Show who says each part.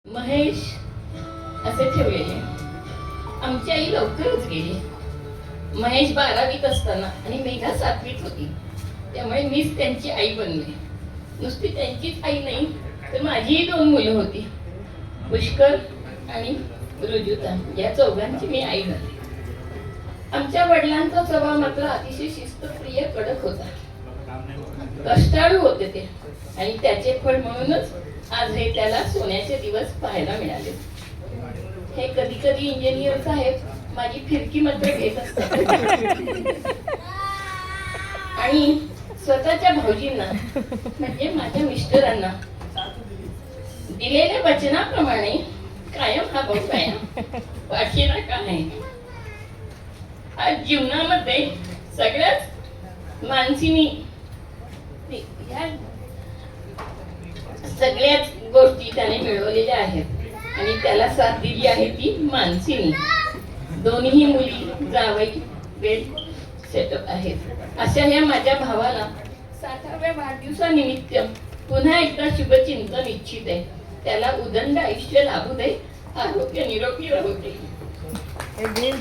Speaker 1: महेश असे ठेवलेले. आमची आई लवकरच गेली. महेश 12वीत असताना आणि मेघा 7वीत होती. त्यामुळे मीच त्यांची आई बनले. नुसती त्यांचीच आई नाही तर माझीही 2 मुलं होती, पुष्कर आणि रुजुता. या चौघांची मी आई झाली. आमच्या वडिलांचा स्वभाव मात्र अतिशय शिस्तप्रिय, कडक होता. कष्टाळू होते ते आणि त्याचे फळ म्हणूनच आज हे त्याला सोन्याचे दिवस पाहायला मिळाले. हे कधी कधी इंजिनियर साहेब माझी फिरकी मध्ये घेत असतात आणि स्वतःच्या भाऊजींना म्हणजे माझ्या मिस्टरांना दिलेल्या वचनाप्रमाणे कायम हा भाऊ कायम पाठीला का आहे. आज जीवनामध्ये सगळ्याच माणसीनी सगळ्याच गोष्टी त्याने मिळवलेल्या आहेत आणि त्याला साथ दिली आहे ती मानसीनी. दोन्ही मुली जावई वेल सेटअप आहेत. अशा या माझ्या भावाला 60व्या वाढदिवसानिमित्त पुन्हा एकदा शुभचिंतन इच्छित आहे. त्याला उदंड आयुष्य लाभू दे, आरोग्य निरोगी राहू दे.